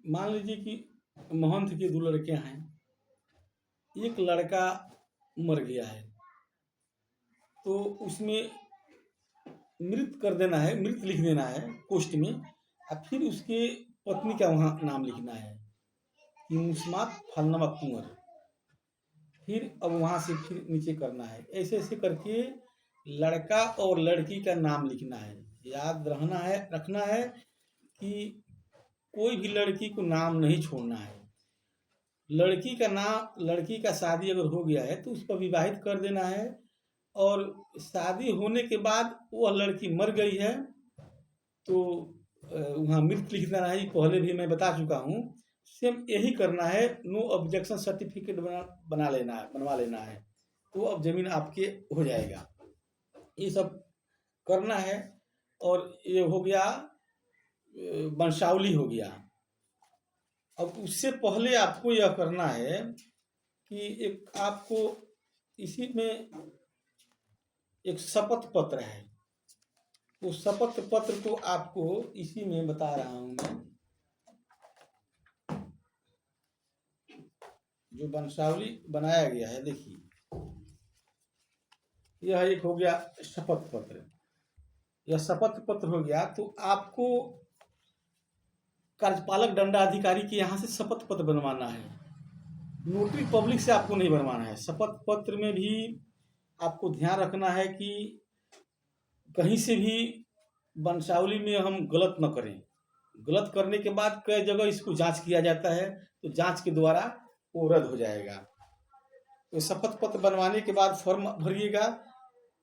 मान लीजिए कि महंत के दो लड़के हैं। एक लड़का मर गया है, तो उसमें मृत कर देना है, मृत लिख देना है पोस्ट में, और फिर उसके पत्नी का वहाँ नाम लिखना है कि मुस्मात फलनामा कुंवर। फिर अब वहाँ से फिर नीचे करना है, ऐसे ऐसे करके लड़का और लड़की का नाम लिखना है। याद रखना है कि कोई भी लड़की को नाम नहीं छोड़ना है। लड़की का शादी अगर हो गया है तो उस पर विवाहित कर देना है, और शादी होने के बाद वह लड़की मर गई है तो वहाँ मृत लिख देना है। पहले भी मैं बता चुका हूँ। सेम यही करना है। नो ऑब्जेक्शन सर्टिफिकेट बनवा लेना है, तो अब जमीन आपके हो जाएगा। ये सब करना है। और ये हो गया, वंशावली हो गया। अब उससे पहले आपको यह करना है कि एक आपको इसी में एक शपथ पत्र है। उस शपथ पत्र को आपको इसी में बता रहा हूं मैं। जो वंशावली बनाया गया है, देखिए, यह एक हो गया शपथ पत्र। यह शपथ पत्र हो गया तो आपको कार्यपालक दंडाधिकारी के यहाँ से शपथ पत्र बनवाना है। नोटरी पब्लिक से आपको नहीं बनवाना है। शपथ पत्र में भी आपको ध्यान रखना है कि कहीं से भी वंशावली में हम गलत न करें। गलत करने के बाद कई जगह इसको जांच किया जाता है, तो जांच के द्वारा वो रद्द हो जाएगा। तो शपथ पत्र बनवाने के बाद फॉर्म भरिएगा।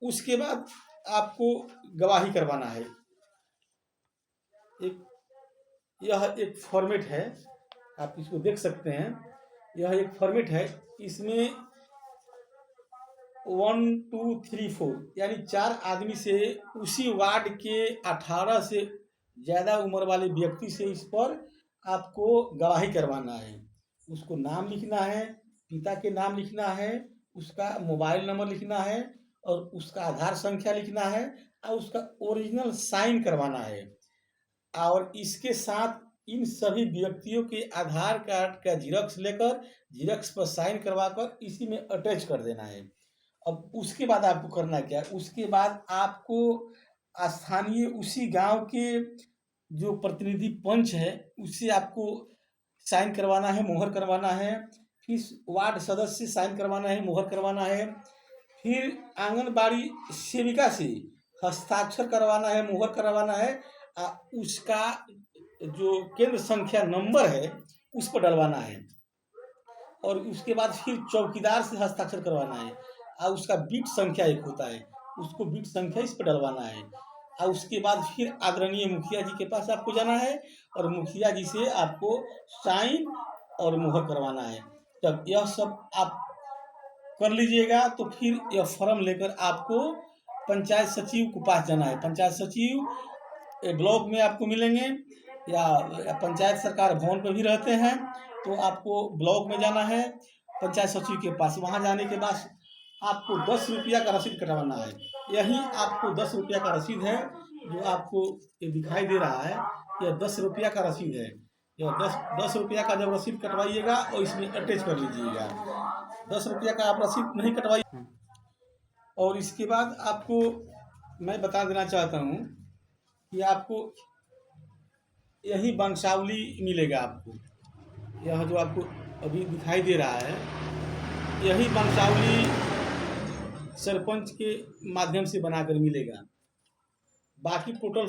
उसके बाद आपको गवाही करवाना है। यह एक फॉर्मेट है, आप इसको देख सकते हैं। यह एक फॉर्मेट है। इसमें 1 2 3 4 यानी 4 आदमी से उसी वार्ड के 18 से ज़्यादा उम्र वाले व्यक्ति से इस पर आपको गवाही करवाना है। उसको नाम लिखना है, पिता के नाम लिखना है, उसका मोबाइल नंबर लिखना है, और उसका आधार संख्या लिखना है, और उसका ओरिजिनल साइन करवाना है। और इसके साथ इन सभी व्यक्तियों के आधार कार्ड का जीरोक्स लेकर जीरोक्स पर साइन करवाकर इसी में अटैच कर देना है। अब उसके बाद आपको करना क्या है? उसके बाद आपको स्थानीय उसी गांव के जो प्रतिनिधि पंच है उससे आपको साइन करवाना है, मोहर करवाना है। फिर वार्ड सदस्य से साइन करवाना है, मोहर करवाना है। फिर आंगनबाड़ी सेविका से हस्ताक्षर करवाना है, मोहर करवाना है। उसका जो केंद्र संख्या नंबर है उस पर डलवाना है। और उसके बाद फिर चौकीदार से हस्ताक्षर करवाना है, और उसका बीट संख्या एक होता है, उसको बीट संख्या इस पर डलवाना है। और उसके बाद फिर आदरणीय मुखिया जी के पास आपको जाना है, और मुखिया जी से आपको साइन और मोहर करवाना है। जब यह सब आप कर लीजिएगा तो फिर यह फॉर्म लेकर आपको पंचायत सचिव के पास जाना है। पंचायत सचिव ब्लॉक में आपको मिलेंगे, या पंचायत सरकार भवन पर भी रहते हैं, तो आपको ब्लॉक में जाना है पंचायत सचिव के पास। वहाँ जाने के बाद आपको 10 रुपया का रसीद कटवाना है। यही आपको 10 रुपया का रसीद है, जो आपको ये दिखाई दे रहा है, यह 10 रुपया का रसीद है। यह 10 रुपया का जब रसीद कटवाइएगा और इसमें अटैच कर लीजिएगा। 10 रुपया का आप रसीद नहीं कटवाइए। और इसके बाद आपको मैं बता देना चाहता हूँ कि आपको यही वंशावली मिलेगा। आपको यह जो आपको अभी दिखाई दे रहा है, यही वंशावली सरपंच के माध्यम से बनाकर मिलेगा। बाकी टोटल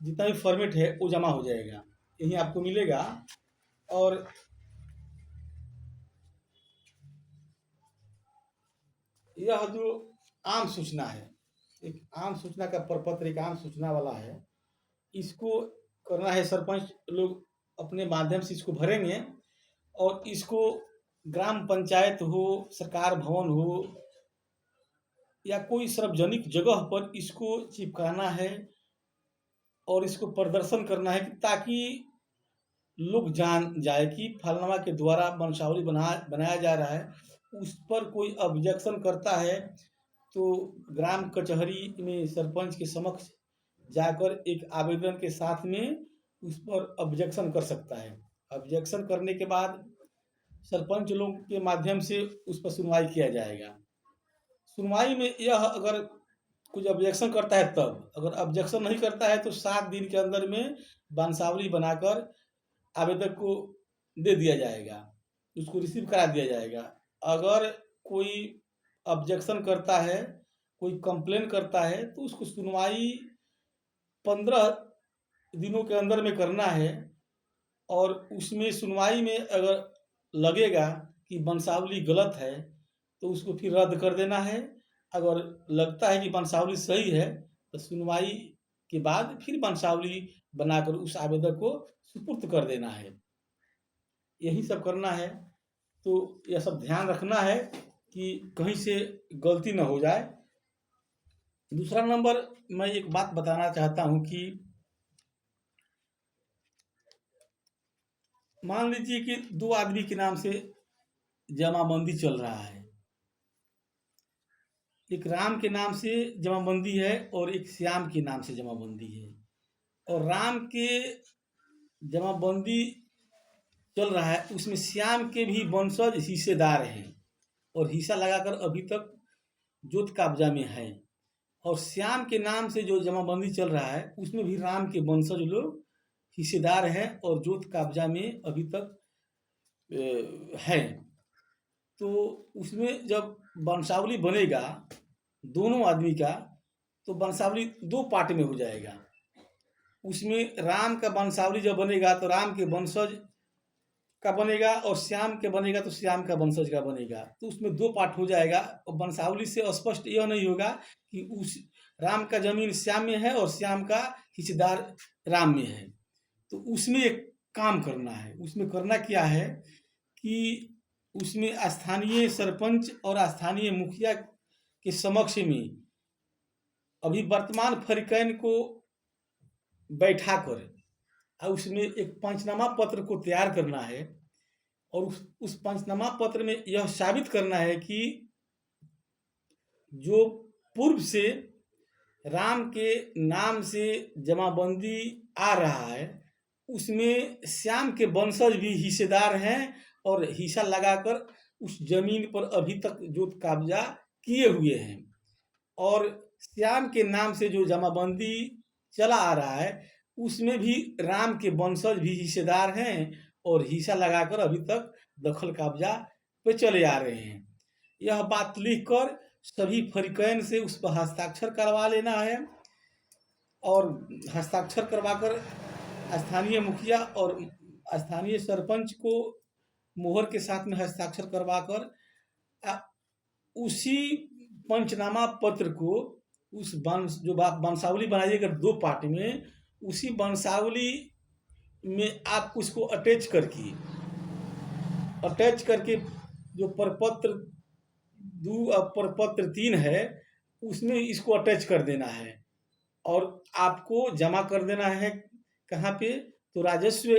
जितना भी फॉर्मेट है वो जमा हो जाएगा, यही आपको मिलेगा। और यह जो आम सूचना है, एक आम सूचना का प्रपत्र, एक आम सूचना वाला है, इसको करना है। सरपंच लोग अपने माध्यम से इसको भरेंगे, और इसको ग्राम पंचायत हो, सरकार भवन हो, या कोई सार्वजनिक जगह पर इसको चिपकाना है, और इसको प्रदर्शन करना है, ताकि लोग जान जाए कि फलनामा के द्वारा वंशावली बनाया जा रहा है। उस पर कोई ऑब्जेक्शन करता है तो ग्राम कचहरी में सरपंच के समक्ष जाकर एक आवेदन के साथ में उस पर ऑब्जेक्शन कर सकता है। ऑब्जेक्शन करने के बाद सरपंच लोग के माध्यम से उस पर सुनवाई किया जाएगा। सुनवाई में यह अगर कुछ ऑब्जेक्शन करता है तब, अगर ऑब्जेक्शन नहीं करता है तो 7 दिन के अंदर में वंशावली बनाकर आवेदक को दे दिया जाएगा, उसको रिसीव करा दिया जाएगा। अगर कोई ऑब्जेक्शन करता है, कोई कंप्लेन करता है, तो उसको सुनवाई 15 दिनों के अंदर में करना है। और उसमें सुनवाई में अगर लगेगा कि वंशावली गलत है तो उसको फिर रद्द कर देना है। अगर लगता है कि वंशावली सही है तो सुनवाई के बाद फिर वंशावली बनाकर उस आवेदक को सुपुर्द कर देना है। यही सब करना है। तो यह सब ध्यान रखना है कि कहीं से गलती न हो जाए। दूसरा नंबर, मैं एक बात बताना चाहता हूँ कि मान लीजिए कि 2 आदमी के नाम से जमाबंदी चल रहा है। एक राम के नाम से जमाबंदी है और एक श्याम के नाम से जमाबंदी है। और राम के जमाबंदी चल रहा है, उसमें श्याम के भी वंशज हिस्सेदार हैं और हिस्सा लगाकर अभी तक जोत कब्जा में है। और श्याम के नाम से जो जमाबंदी चल रहा है उसमें भी राम के वंशज लोग हिस्सेदार हैं और जोत कब्जा में अभी तक है। तो उसमें जब वंशावली बनेगा दोनों आदमी का, तो वंशावली 2 पार्ट में हो जाएगा। उसमें राम का वंशावली जब बनेगा तो राम के वंशज का बनेगा और श्याम के बनेगा तो श्याम का वंशज का बनेगा। तो उसमें 2 पार्ट हो जाएगा और वंशावली से स्पष्ट यह नहीं होगा कि उस राम का जमीन श्याम में है और श्याम का हिस्सेदार राम में है। तो उसमें एक काम करना है। उसमें करना क्या है कि उसमें स्थानीय सरपंच और स्थानीय मुखिया के समक्ष में अभी वर्तमान फरीकैन को बैठा कर और उसमें एक पंचनामा पत्र को तैयार करना है। और उस पंचनामा पत्र में यह साबित करना है कि जो पूर्व से राम के नाम से जमाबंदी आ रहा है उसमें श्याम के वंशज भी हिस्सेदार हैं और हिस्सा लगाकर उस जमीन पर अभी तक जोत कब्जा किए हुए हैं। और श्याम के नाम से जो जमाबंदी चला आ रहा है उसमें भी राम के वंशज भी हिस्सेदार हैं और हिस्सा लगाकर अभी तक दखल कब्जा पे चले आ रहे हैं। यह बात लिखकर सभी फरीकैन से उस पर हस्ताक्षर करवा लेना है। और हस्ताक्षर करवाकर स्थानीय मुखिया और स्थानीय सरपंच को मोहर के साथ में हस्ताक्षर करवाकर उसी पंचनामा पत्र को उस जो वंशावली बनाइएगा 2 पार्ट में, उसी वंशावली में आप उसको अटैच करके जो प्रपत्र 2 और प्रपत्र 3 है उसमें इसको अटैच कर देना है। और आपको जमा कर देना है कहाँ पे, तो राजस्व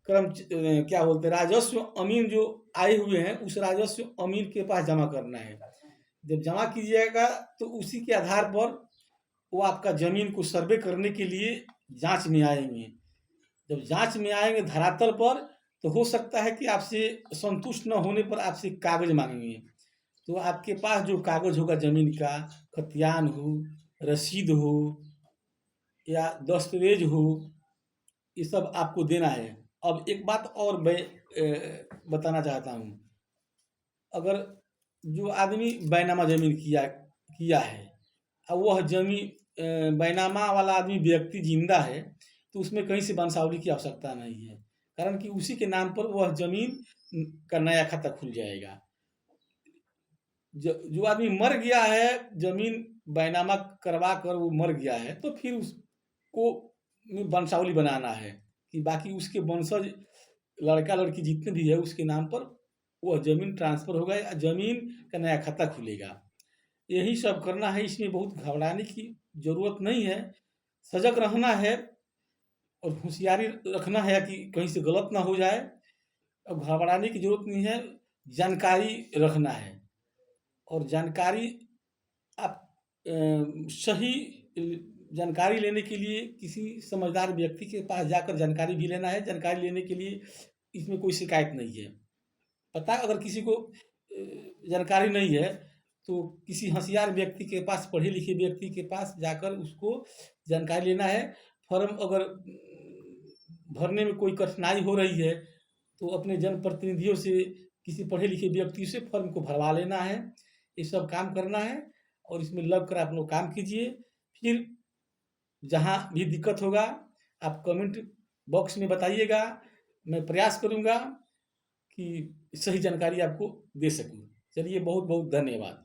क्या बोलते हैं, राजस्व अमीन जो आए हुए हैं उस राजस्व अमीन के पास जमा करना है। जब जमा कीजिएगा तो उसी के आधार पर वो आपका जमीन को सर्वे करने के लिए जांच में आएंगे। जब जांच में आएंगे धरातल पर तो हो सकता है कि आपसे संतुष्ट न होने पर आपसे कागज मांगेंगे। तो आपके पास जो कागज होगा जमीन का, खतियान हो, रसीद हो या दस्तावेज हो, ये सब आपको देना है। अब एक बात और मैं बताना चाहता हूँ। अगर जो आदमी बैनामा जमीन किया है और वह जमीन बैनामा वाला आदमी व्यक्ति जिंदा है तो उसमें कहीं से वंशावली की आवश्यकता नहीं है, कारण कि उसी के नाम पर वह जमीन का नया खाता खुल जाएगा। जो आदमी मर गया है, जमीन बैनामा करवा कर वो मर गया है, तो फिर उसको वंशावली बनाना है कि बाकी उसके वंशज लड़का लड़की जितने भी है उसके नाम पर वह जमीन ट्रांसफर होगा या जमीन का नया खाता खुलेगा। यही सब करना है। इसमें बहुत घबराने की जरूरत नहीं है। सजग रहना है और होशियारी रखना है कि कहीं से गलत ना हो जाए। अब घबराने की जरूरत नहीं है, जानकारी रखना है। और जानकारी आप सही जानकारी लेने के लिए किसी समझदार व्यक्ति के पास जाकर जानकारी भी लेना है। जानकारी लेने के लिए इसमें कोई शिकायत नहीं है। पता अगर किसी को जानकारी नहीं है तो किसी होशियार व्यक्ति के पास, पढ़े लिखे व्यक्ति के पास जाकर उसको जानकारी लेना है। फॉर्म अगर भरने में कोई कठिनाई हो रही है तो अपने जनप्रतिनिधियों से, किसी पढ़े लिखे व्यक्ति से फॉर्म को भरवा लेना है। ये सब काम करना है और इसमें लग कर आप लोग काम कीजिए। फिर जहाँ भी दिक्कत होगा आप कमेंट बॉक्स में बताइएगा। मैं प्रयास करूँगा कि सही जानकारी आपको दे सकूँ। चलिए, बहुत बहुत धन्यवाद।